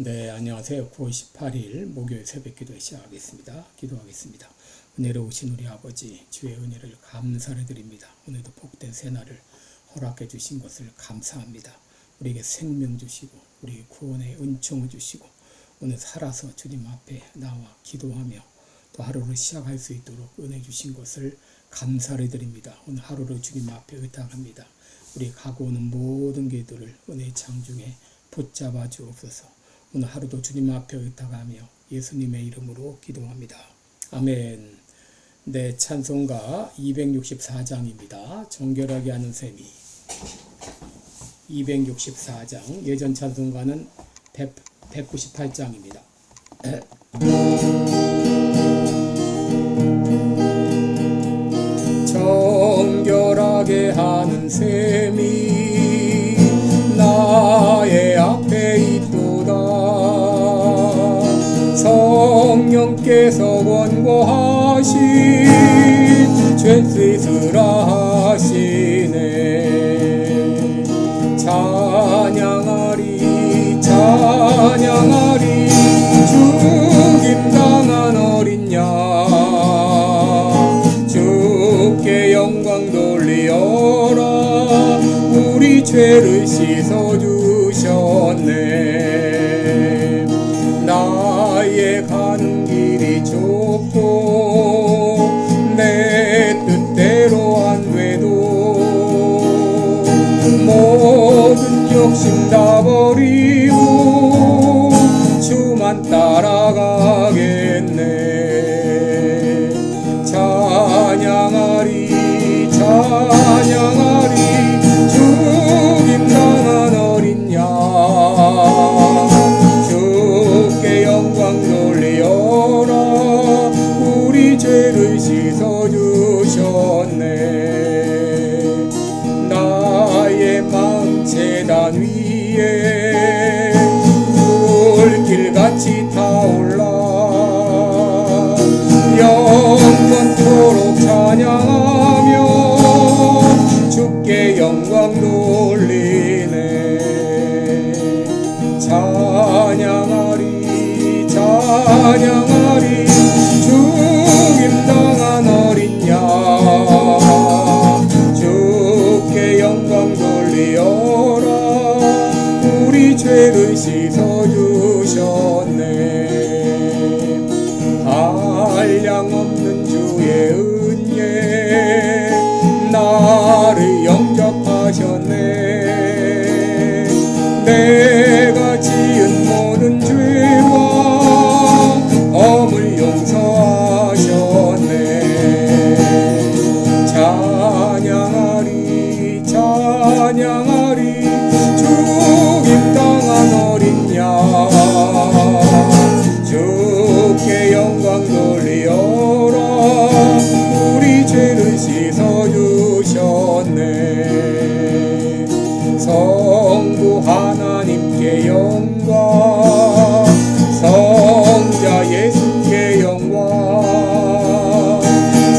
네, 안녕하세요. 9월 18일 목요일 새벽기도 시작하겠습니다. 기도하겠습니다. 은혜로 오신 우리 아버지, 주의 은혜를 감사를 드립니다. 오늘도 복된 새날을 허락해 주신 것을 감사합니다. 우리에게 생명 주시고 우리 구원의 은총을 주시고 오늘 살아서 주님 앞에 나와 기도하며 또 하루를 시작할 수 있도록 은혜 주신 것을 감사를 드립니다. 오늘 하루를 주님 앞에 의탁합니다. 우리 가고 오는 모든 길들을 은혜의 창중에 붙잡아 주옵소서. 오늘 하루도 주님 앞에 의탁하며 예수님의 이름으로 기도합니다. 아멘. 네, 찬송가 264장입니다. 정결하게 하는 셈이 264장, 예전 찬송가는 198장입니다. 정결하게 하는 셈이 나의 앞에 있도다. 성령께서 권고하신 죄씻으라 하시네. 찬양하리 찬양하리 죽임당한 어린 양 주께 영광 돌리어라. 우리 죄를 씻어주셨네. 나의 가는 길이 좁고 내 뜻대로 안 돼도 모든 욕심 다 버리고 주만 따라가겠네. 찬양하리 찬양하리 죽임당한 어린 양 주께 영광 돌리어라. 우리 죄를 씻어주셨네. 나의 마음 제단 위에 불길같이 타올라 영원토록 찬양하며 주께 영광 돌리네. 찬양하리 찬양하리 죽임당한 어린 양 주께 영광 돌리어라. 우리 죄를 씻어주셨네. 한량없는 주의 은혜 나를 영접하셨네. 내가 지은 모든 죄와 엄을 용서하셨네. 찬양하리 찬양하리 죽임당한 어린 양 주께 영광 돌리어라. 우리 죄를 씻어주셨네. 성부 하나님께 영광 성자 예수께 영광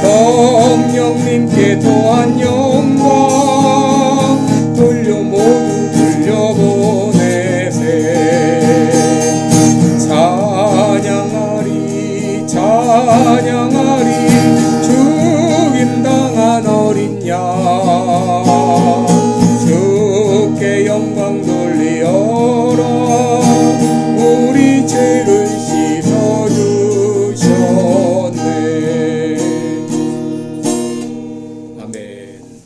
성령님께 또한 영광 돌려 모두 돌려보내세. 찬양하리 찬양하리 죽임당한 어린 양 주께 영광 돌리어라. 우리 죄를 씻어주셨네. 아멘.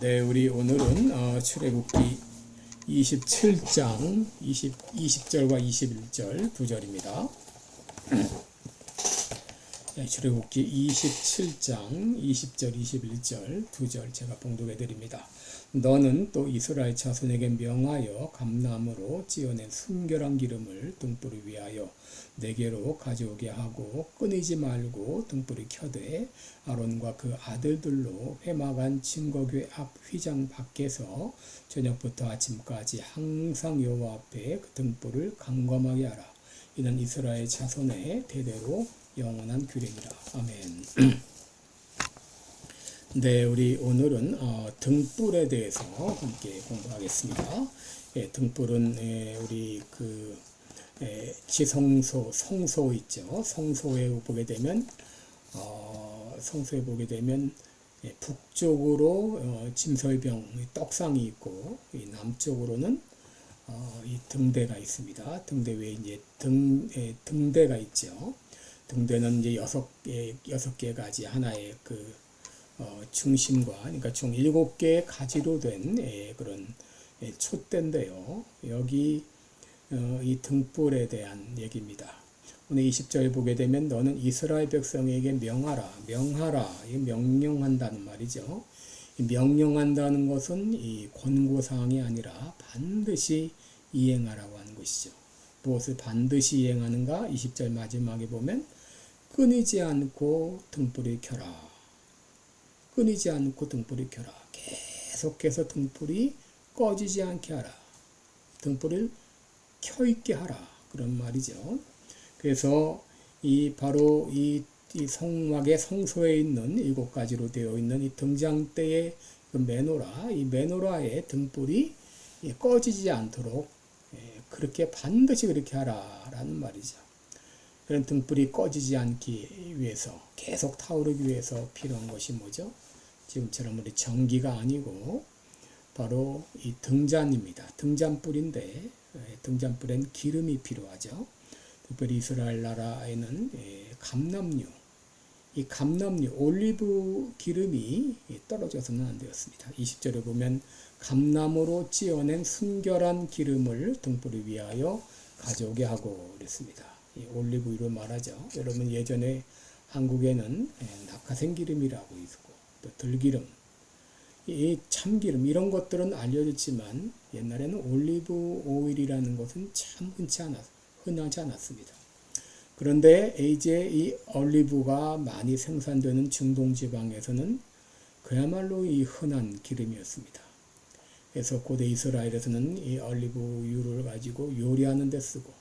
네, 우리 오늘은 출애굽기 27장 20절과 21절 두 절입니다. 출애굽기 27장 20절 21절 두 절 제가 봉독해 드립니다. 너는 또 이스라엘 자손에게 명하여 감나무로 찌어낸 순결한 기름을 등불을 위하여 내게로 가져오게 하고 끊이지 말고 등불을 켜되 아론과 그 아들들로 회막안 증거궤 앞 휘장 밖에서 저녁부터 아침까지 항상 여호와 앞에 그 등불을 강검하게 하라. 이는 이스라엘 자손의 대대로 영원한 규례니라. 아멘. 네, 우리 오늘은 등불에 대해서 함께 공부하겠습니다. 등불은 우리 지성소, 성소 있죠. 성소에 보게 되면 북쪽으로 짐설병 떡상이 있고 이 남쪽으로는 이 등대가 있습니다. 등대 외에 이제 등대가 있죠. 등대는 이제 여섯 개 가지 하나의 그 중심과 그러니까 총 7개의 가지로 된 그런 촛대인데요. 여기 이 등불에 대한 얘기입니다. 오늘 20절 보게 되면 너는 이스라엘 백성에게 명하라. 이 명령한다는 말이죠. 이 명령한다는 것은 이 권고사항이 아니라 반드시 이행하라고 하는 것이죠. 무엇을 반드시 이행하는가? 20절 마지막에 보면 끊이지 않고 등불을 켜라. 끊이지 않고 등불을 켜라. 계속해서 등불이 꺼지지 않게 하라. 등불을 켜있게 하라. 그런 말이죠. 그래서 바로 이 성막의 성소에 있는 7가지로 되어 있는 이 등잔대의 그 메노라, 이 메노라의 등불이 꺼지지 않도록 그렇게 반드시 그렇게 하라라는 말이죠. 그런 등불이 꺼지지 않기 위해서 계속 타오르기 위해서 필요한 것이 뭐죠? 지금처럼 우리 전기가 아니고 바로 이 등잔입니다. 등잔불인데 등잔불엔 기름이 필요하죠. 특별히 이스라엘 나라에는 감람류, 이 감람류, 올리브 기름이 떨어져서는 안 되었습니다. 20절에 보면 감나무로 찌어낸 순결한 기름을 등불을 위하여 가져오게 하고 그랬습니다. 이 올리브유로 말하죠. 여러분 예전에 한국에는 낙하생 기름이라고 있고 또 들기름, 이 참기름 이런 것들은 알려졌지만 옛날에는 올리브 오일이라는 것은 참 흔하지 않았습니다. 그런데 이제 이 올리브가 많이 생산되는 중동 지방에서는 그야말로 이 흔한 기름이었습니다. 그래서 고대 이스라엘에서는 이 올리브유를 가지고 요리하는 데 쓰고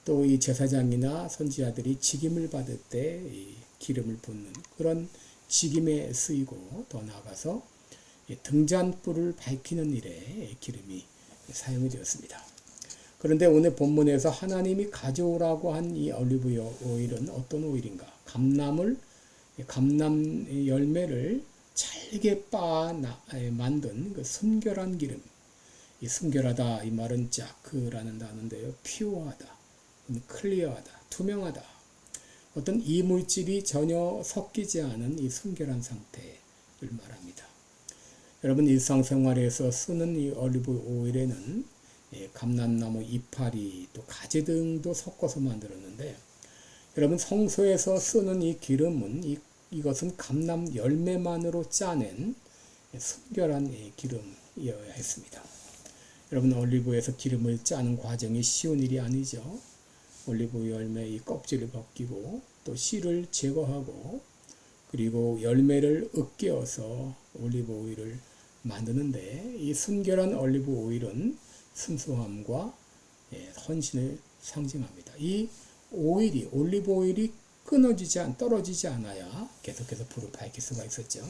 또 이 제사장이나 선지자들이 직임을 받을 때 이 기름을 붓는 그런 직임에 쓰이고 더 나아가서 등잔불을 밝히는 일에 기름이 사용이 되었습니다. 그런데 오늘 본문에서 하나님이 가져오라고 한 이 올리브 오일은 어떤 오일인가? 감람 열매를 잘게 만든 그 순결한 기름. 이 순결하다 이 말은 자크라는 단어인데요. 피오하다, 클리어하다, 투명하다. 어떤 이물질이 전혀 섞이지 않은 이 순결한 상태를 말합니다. 여러분 일상생활에서 쓰는 이 올리브 오일에는 감람나무 이파리 또 가지 등도 섞어서 만들었는데 여러분 성소에서 쓰는 이 기름은 이것은 감람 열매만으로 짜낸 순결한 기름이어야 했습니다. 여러분 올리브에서 기름을 짜는 과정이 쉬운 일이 아니죠. 올리브 열매 이 껍질을 벗기고 또 씨를 제거하고 그리고 열매를 으깨어서 올리브 오일을 만드는데 이 순결한 올리브 오일은 순수함과 헌신을 상징합니다. 이 올리브 오일이 떨어지지 않아야 계속해서 불을 밝힐 수가 있었죠.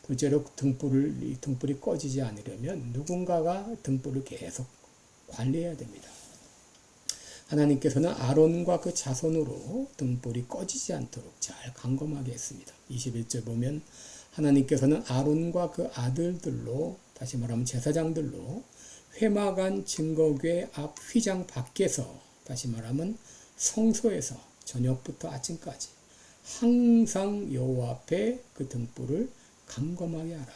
둘째로 등불이 꺼지지 않으려면 누군가가 등불을 계속 관리해야 됩니다. 하나님께서는 아론과 그 자손으로 등불이 꺼지지 않도록 잘 감검하게 했습니다. 21절 보면 하나님께서는 아론과 그 아들들로 다시 말하면 제사장들로 회막안 증거궤 앞 휘장 밖에서 다시 말하면 성소에서 저녁부터 아침까지 항상 여호와 앞에 그 등불을 감검하게 하라.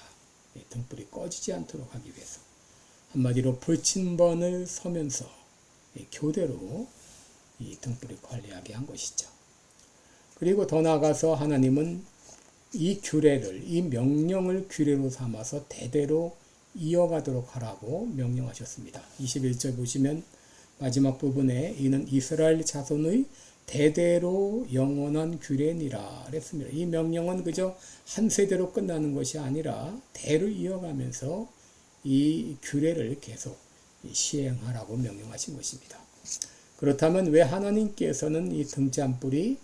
등불이 꺼지지 않도록 하기 위해서 한마디로 불침번을 서면서 교대로 이 등불을 관리하게 한 것이죠. 그리고 더 나아가서 하나님은 이 명령을 규례로 삼아서 대대로 이어가도록 하라고 명령하셨습니다. 21절 보시면 마지막 부분에 이는 이스라엘 자손의 대대로 영원한 규례니라 그랬습니다. 이 명령은 그저 한 세대로 끝나는 것이 아니라 대로 이어가면서 이 규례를 계속 시행하라고 명령하신 것입니다. 그렇다면 왜 하나님께서는 이 등잔불이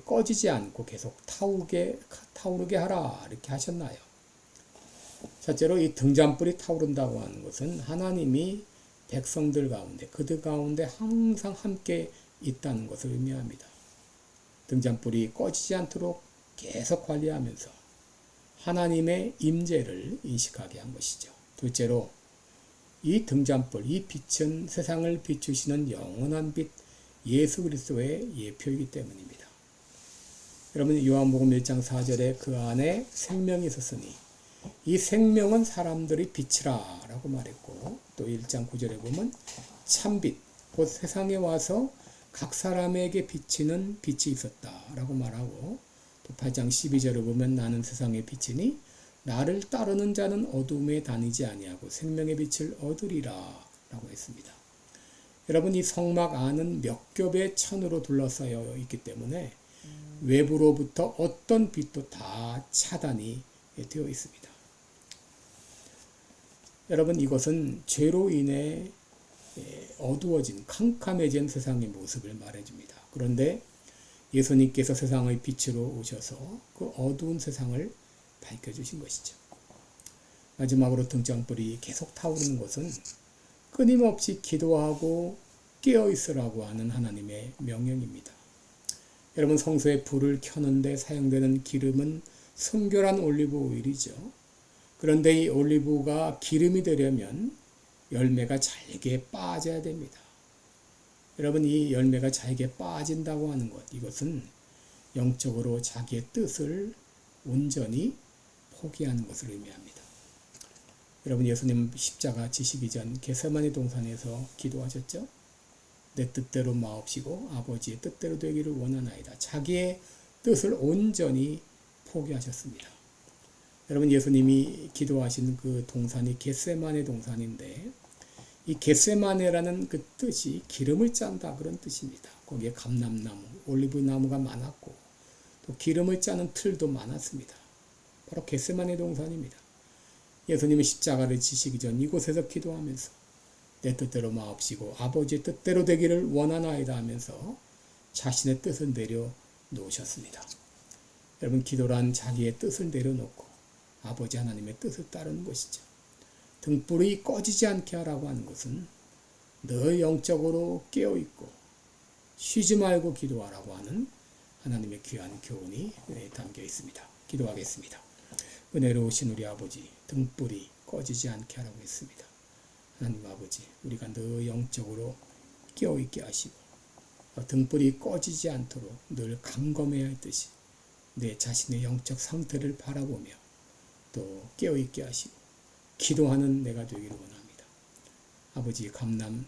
꺼지지 않고 계속 타오르게 하라 이렇게 하셨나요? 첫째로 이 등잔불이 타오른다고 하는 것은 하나님이 백성들 가운데, 그들 가운데 항상 함께 있다는 것을 의미합니다. 등잔불이 꺼지지 않도록 계속 관리하면서 하나님의 임재를 인식하게 한 것이죠. 둘째로 이 등잔불, 이 빛은 세상을 비추시는 영원한 빛 예수 그리스도의 예표이기 때문입니다. 여러분, 요한복음 1장 4절에 그 안에 생명이 있었으니 이 생명은 사람들이 빛이라 라고 말했고, 또 1장 9절에 보면 참빛, 곧 세상에 와서 각 사람에게 비치는 빛이 있었다 라고 말하고, 또 8장 12절에 보면 나는 세상의 빛이니 나를 따르는 자는 어둠에 다니지 아니하고 생명의 빛을 얻으리라 라고 했습니다. 여러분, 이 성막 안은 몇 겹의 천으로 둘러싸여 있기 때문에 외부로부터 어떤 빛도 다 차단이 되어 있습니다. 여러분, 이것은 죄로 인해 어두워진 캄캄해진 세상의 모습을 말해줍니다. 그런데 예수님께서 세상의 빛으로 오셔서 그 어두운 세상을 밝혀주신 것이죠. 마지막으로 등잔불이 계속 타오르는 것은 끊임없이 기도하고 깨어있으라고 하는 하나님의 명령입니다. 여러분, 성소에 불을 켜는데 사용되는 기름은 순결한 올리브 오일이죠. 그런데 이 올리브가 기름이 되려면 열매가 잘게 빠져야 됩니다. 여러분, 이 열매가 잘게 빠진다고 하는 것, 이것은 영적으로 자기의 뜻을 온전히 포기하는 것을 의미합니다. 여러분, 예수님 십자가 지시기 전 겟세마네 동산에서 기도하셨죠? 내 뜻대로 마옵시고 아버지의 뜻대로 되기를 원하나이다. 자기의 뜻을 온전히 포기하셨습니다. 여러분, 예수님이 기도하신 그 동산이 겟세마네 동산인데, 이 겟세마네라는 그 뜻이 기름을 짠다 그런 뜻입니다. 거기에 감람나무, 올리브나무가 많았고 또 기름을 짜는 틀도 많았습니다. 바로 겟세마네 동산입니다. 예수님이 십자가를 지시기 전 이곳에서 기도하면서 내 뜻대로 마옵시고 아버지의 뜻대로 되기를 원하나이다 하면서 자신의 뜻을 내려놓으셨습니다. 여러분, 기도란 자기의 뜻을 내려놓고 아버지 하나님의 뜻을 따르는 것이죠. 등불이 꺼지지 않게 하라고 하는 것은 늘 영적으로 깨어있고 쉬지 말고 기도하라고 하는 하나님의 귀한 교훈이 담겨 있습니다. 기도하겠습니다. 은혜로우신 우리 아버지, 등불이 꺼지지 않게 하라고 했습니다. 하나님 아버지, 우리가 늘 영적으로 깨어있게 하시고 등불이 꺼지지 않도록 늘 감검해야 할 듯이 내 자신의 영적 상태를 바라보며 또 깨어있게 하시고 기도하는 내가 되기를 원합니다. 아버지, 감람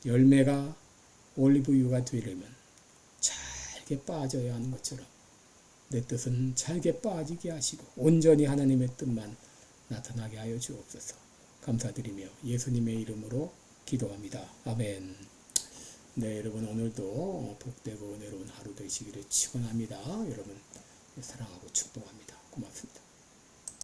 열매가 올리브유가 되려면 잘게 빠져야 하는 것처럼 내 뜻은 잘게 빠지게 하시고 온전히 하나님의 뜻만 나타나게 하여 주옵소서. 감사드리며 예수님의 이름으로 기도합니다. 아멘. 네, 여러분, 오늘도 복되고 은혜로운 하루 되시기를 축원합니다. 여러분 사랑하고 축복합니다. 고맙습니다.